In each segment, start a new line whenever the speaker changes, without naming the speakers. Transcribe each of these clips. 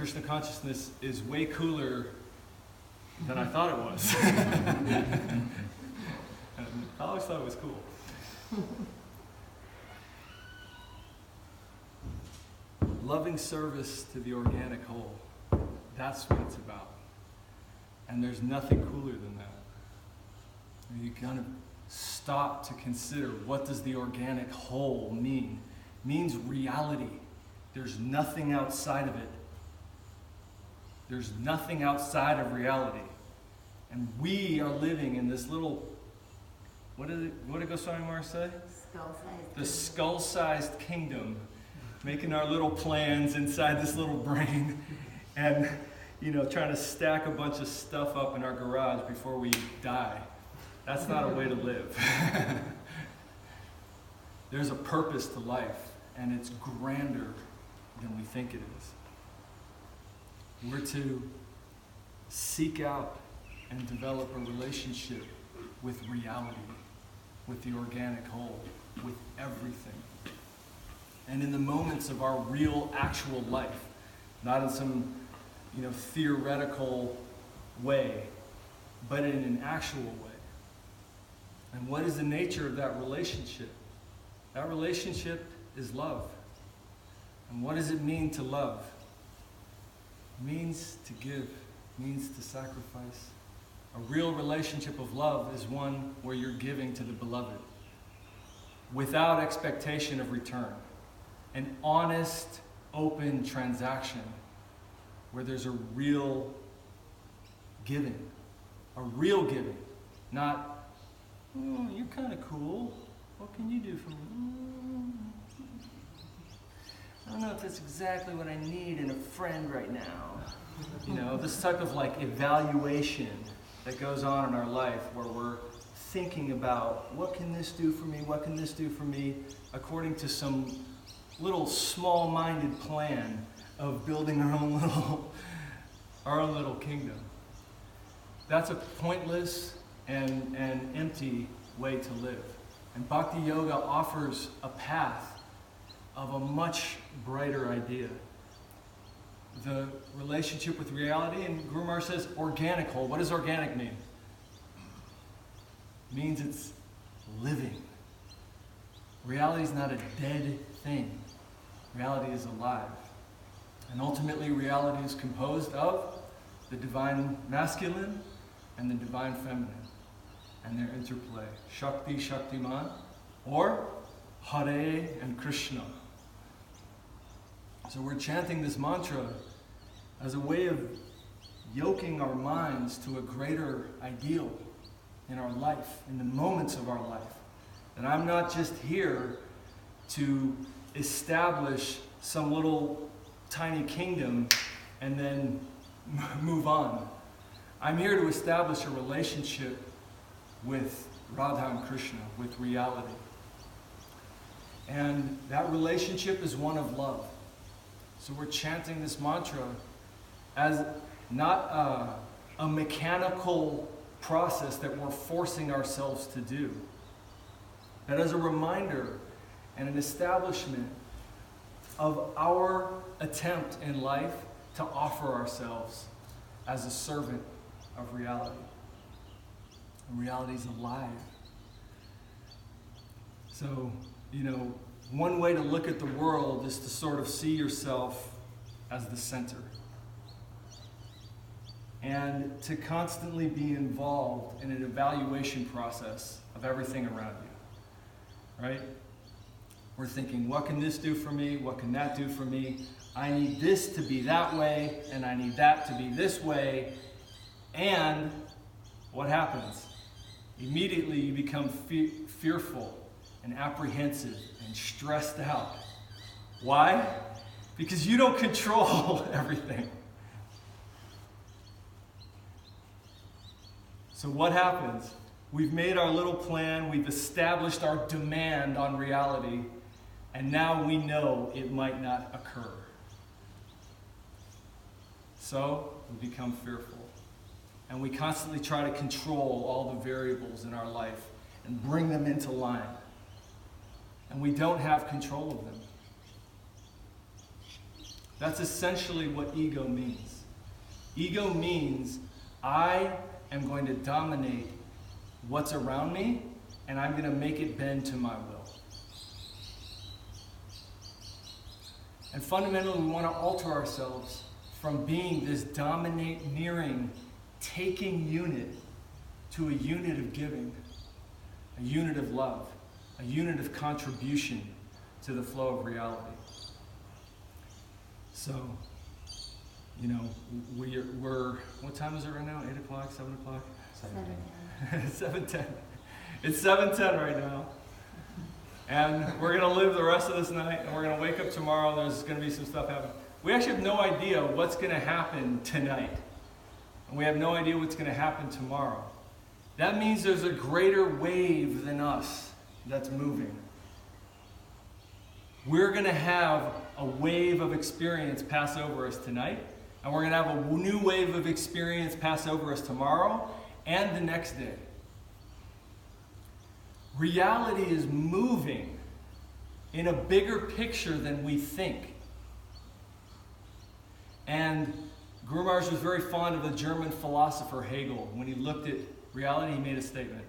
Krishna consciousness is way cooler than I thought it was. And I always thought it was cool. Loving service to the organic whole. That's what it's about. And there's nothing cooler than that. You kind of stop to consider, what does the organic whole mean? It means reality. There's nothing outside of it. There's nothing outside of reality. And we are living in this little, what did Goswami Maharaj say?
Skull-sized.
The skull-sized kingdom, making our little plans inside this little brain, and trying to stack a bunch of stuff up in our garage before we die. That's not a way to live. There's a purpose to life, and it's grander than we think it is. We're to seek out and develop a relationship with reality, with the organic whole, with everything. And in the moments of our real, actual life, not in some, theoretical way, but in an actual way. And what is the nature of that relationship? That relationship is love. And what does it mean to love? It means to give, it means to sacrifice. A real relationship of love is one where you're giving to the beloved without expectation of return. An honest, open transaction where there's a real giving. A real giving. Not, you're kind of cool. What can you do for me? I don't know if that's exactly what I need in a friend right now. This type of evaluation that goes on in our life where we're thinking about, what can this do for me? What can this do for me? According to some little small-minded plan of building our own little kingdom. That's a pointless and empty way to live. And Bhakti Yoga offers a path of a much brighter idea. The relationship with reality, and Guru Maharaj says organic whole. What does organic mean? It means it's living. Reality is not a dead thing. Reality is alive. And ultimately, reality is composed of the divine masculine and the divine feminine and their interplay. Shakti, Shaktiman, or Hare and Krishna. So we're chanting this mantra as a way of yoking our minds to a greater ideal in our life, in the moments of our life. And I'm not just here to establish some little tiny kingdom and then move on. I'm here to establish a relationship with Radha and Krishna, with reality. And that relationship is one of love. So we're chanting this mantra as not a mechanical process that we're forcing ourselves to do, but as a reminder and an establishment of our attempt in life to offer ourselves as a servant of reality. And reality is alive. So, one way to look at the world is to sort of see yourself as the center. And to constantly be involved in an evaluation process of everything around you. Right? We're thinking, what can this do for me? What can that do for me? I need this to be that way, and I need that to be this way. And what happens? Immediately you become fearful and apprehensive and stressed out. Why? Because you don't control everything. So what happens? We've made our little plan, we've established our demand on reality, and now we know it might not occur. So we become fearful. And we constantly try to control all the variables in our life and bring them into line. And we don't have control of them. That's essentially what ego means. Ego means I am going to dominate what's around me, and I'm going to make it bend to my will. And fundamentally, we want to alter ourselves from being this domineering, taking unit to a unit of giving, a unit of love, a unit of contribution to the flow of reality. So, we're what time is it right now? 8 o'clock, 7 o'clock? 7:10. It's 7:10 right now. And we're going to live the rest of this night, and we're going to wake up tomorrow, and there's going to be some stuff happening. We actually have no idea what's going to happen tonight. And we have no idea what's going to happen tomorrow. That means there's a greater wave than us that's moving. We're going to have a wave of experience pass over us tonight, and we're going to have a new wave of experience pass over us tomorrow and the next day. Reality is moving in a bigger picture than we think. And Guru Maharaj was very fond of the German philosopher Hegel. When he looked at reality, he made a statement.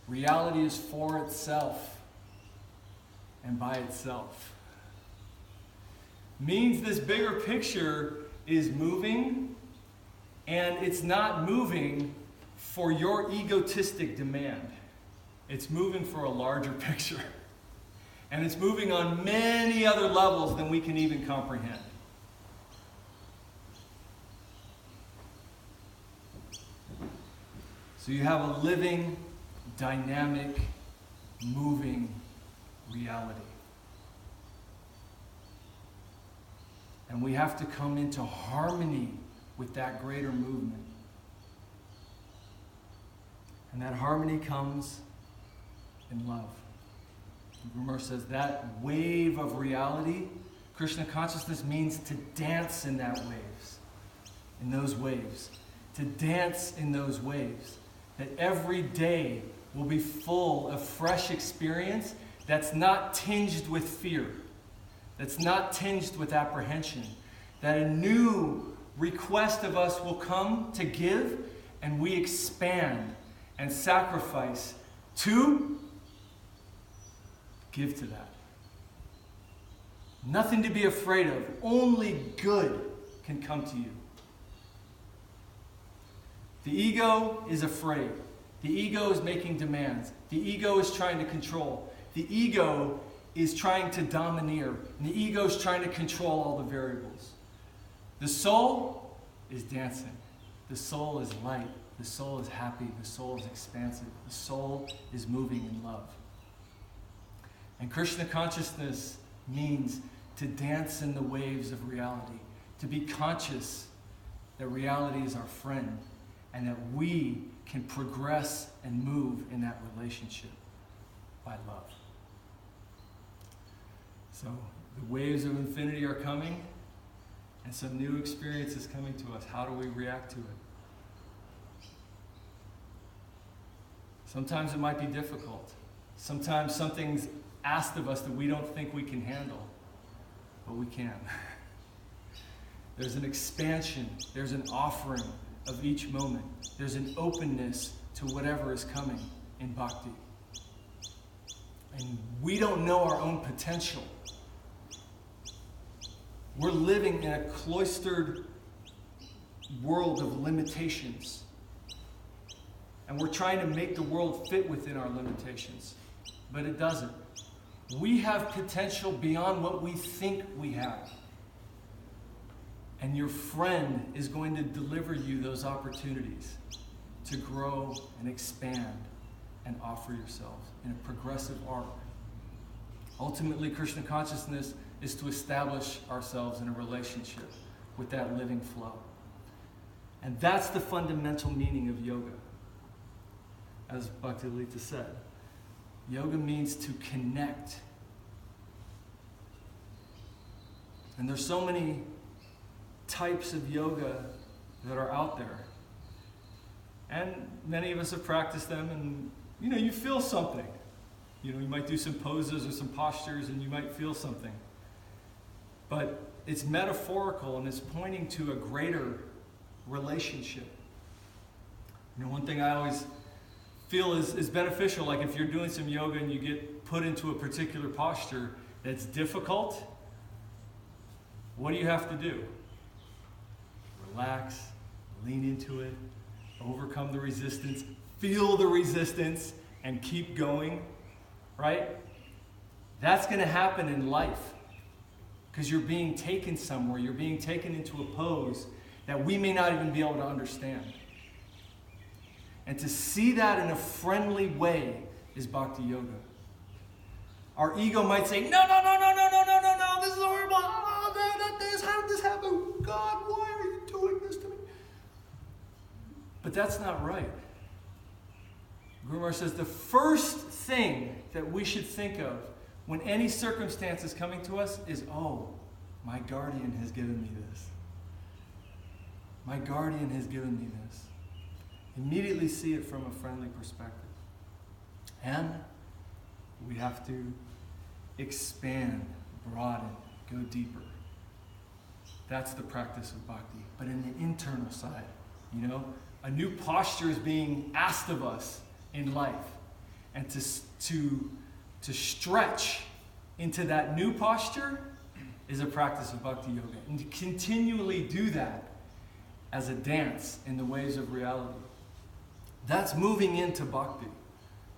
Reality is for itself and by itself. Means this bigger picture is moving, and it's not moving for your egotistic demand. It's moving for a larger picture. And it's moving on many other levels than we can even comprehend. So you have a living, dynamic, moving reality. And we have to come into harmony with that greater movement. And that harmony comes in love. Guru Maharaj says that wave of reality, Krishna consciousness means to dance in that waves, in those waves. To dance in those waves. That every day will be full of fresh experience that's not tinged with fear, that's not tinged with apprehension, that a new request of us will come to give, and we expand and sacrifice to give to that. Nothing to be afraid of. Only good can come to you. The ego is afraid. The ego is making demands. The ego is trying to control. The ego is trying to domineer. And the ego is trying to control all the variables. The soul is dancing. The soul is light. The soul is happy. The soul is expansive. The soul is moving in love. And Krishna consciousness means to dance in the waves of reality. To be conscious that reality is our friend. And that we can progress and move in that relationship by love. So the waves of infinity are coming, and some new experience is coming to us. How do we react to it? Sometimes it might be difficult. Sometimes something's asked of us that we don't think we can handle, but we can. There's an expansion. There's an offering of each moment. There's an openness to whatever is coming in Bhakti. And we don't know our own potential. We're living in a cloistered world of limitations. And we're trying to make the world fit within our limitations. But it doesn't. We have potential beyond what we think we have. And your friend is going to deliver you those opportunities to grow and expand and offer yourselves in a progressive arc. Ultimately, Krishna consciousness is to establish ourselves in a relationship with that living flow. And that's the fundamental meaning of yoga. As Bhakti Lita said, yoga means to connect. And there's so many types of yoga that are out there. And many of us have practiced them, and you feel something. You might do some poses or some postures and you might feel something. But it's metaphorical and it's pointing to a greater relationship. You know, one thing I always feel is beneficial, like if you're doing some yoga and you get put into a particular posture that's difficult, what do you have to do? Relax, lean into it, overcome the resistance, feel the resistance, and keep going, right? That's going to happen in life because you're being taken somewhere. You're being taken into a pose that we may not even be able to understand. And to see that in a friendly way is Bhakti Yoga. Our ego might say, no, this is horrible. Oh, not this. How did this happen? God, why are you doing this to me? But that's not right. Guru Maharaj says the first thing that we should think of when any circumstance is coming to us is, oh, my guardian has given me this. My guardian has given me this. Immediately see it from a friendly perspective. And we have to expand, broaden, go deeper. That's the practice of bhakti. But in the internal side, you know, a new posture is being asked of us in life. And to stretch into that new posture is a practice of bhakti yoga. And to continually do that as a dance in the ways of reality. That's moving into bhakti.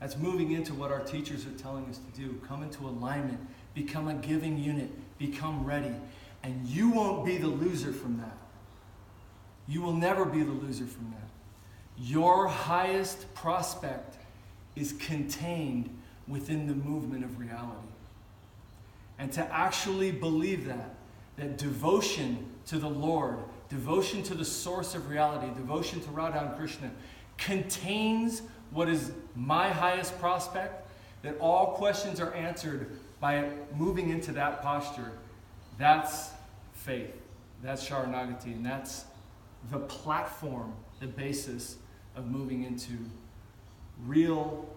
That's moving into what our teachers are telling us to do. Come into alignment, become a giving unit, become ready. And you won't be the loser from that. You will never be the loser from that. Your highest prospect is contained within the movement of reality. And to actually believe that devotion to the Lord, devotion to the source of reality, devotion to Radha and Krishna, contains what is my highest prospect, that all questions are answered by moving into that posture. That's faith. That's Sharanagati. And that's the platform, the basis of moving into real,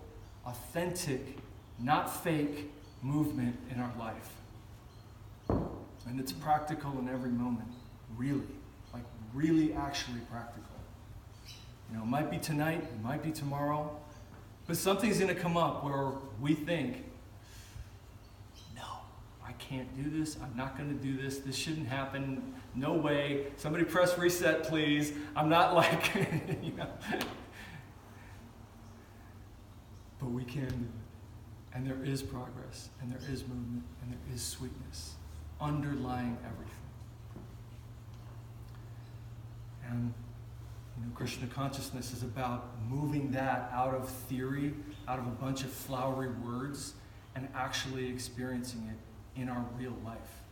authentic, not fake movement in our life. And it's practical in every moment, really. Like really actually practical. You know, it might be tonight, it might be tomorrow, but something's going to come up where we think, no, I can't do this, I'm not going to do this, this shouldn't happen, no way, somebody press reset please, I'm not like, you know. But we can do it. And there is progress, and there is movement, and there is sweetness underlying everything. And you know, Krishna consciousness is about moving that out of theory, out of a bunch of flowery words, and actually experiencing it in our real life.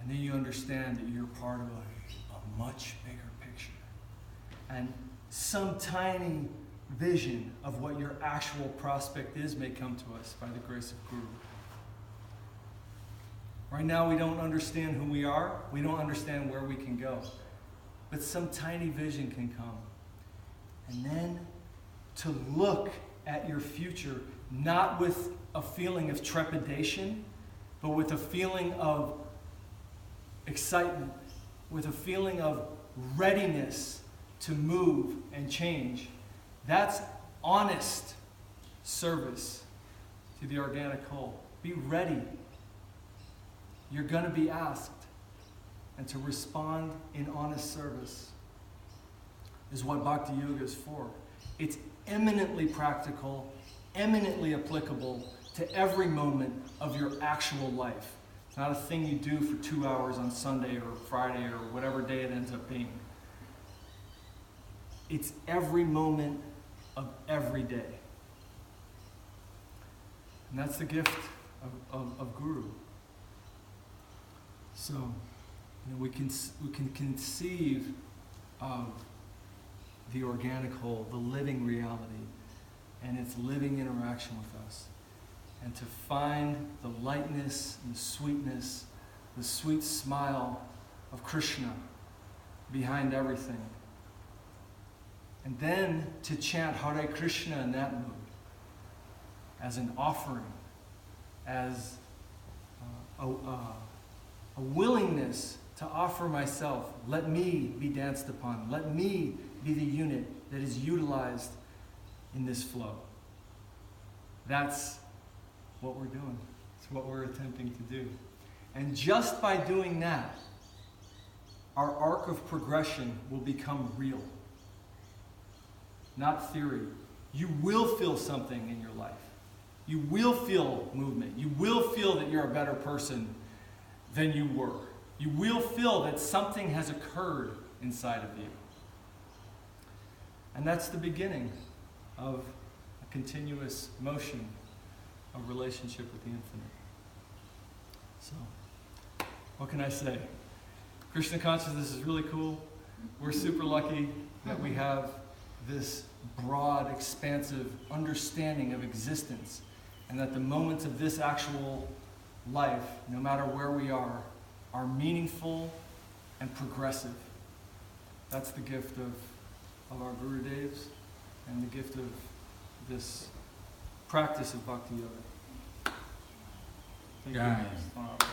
And then you understand that you're part of a much bigger picture. And some tiny vision of what your actual prospect is may come to us by the grace of Guru. Right now we don't understand who we are. We don't understand where we can go. But some tiny vision can come. And then to look at your future, not with a feeling of trepidation, but with a feeling of excitement, with a feeling of readiness to move and change. That's honest service to the organic whole. Be ready. You're going to be asked. And to respond in honest service is what Bhakti Yoga is for. It's eminently practical, eminently applicable to every moment of your actual life. It's not a thing you do for 2 hours on Sunday or Friday or whatever day it ends up being. It's every moment of every day. And that's the gift of Guru. So, you know, we can conceive of the organic whole, the living reality, and its living interaction with us. And to find the lightness and the sweetness, the sweet smile of Krishna behind everything. And then to chant Hare Krishna in that mood, as an offering, as a willingness to offer myself. Let me be danced upon. Let me be the unit that is utilized in this flow. That's what we're doing. It's what we're attempting to do. And just by doing that, our arc of progression will become real, not theory. You will feel something in your life. You will feel movement. You will feel that you're a better person than you were. You will feel that something has occurred inside of you. And that's the beginning of a continuous motion of relationship with the infinite. So, what can I say? Krishna consciousness is really cool. We're super lucky that we have this broad, expansive understanding of existence, and that the moments of this actual life, no matter where we are meaningful and progressive. That's the gift of our Guru Devs and the gift of this practice of Bhakti Yoga. Thank you.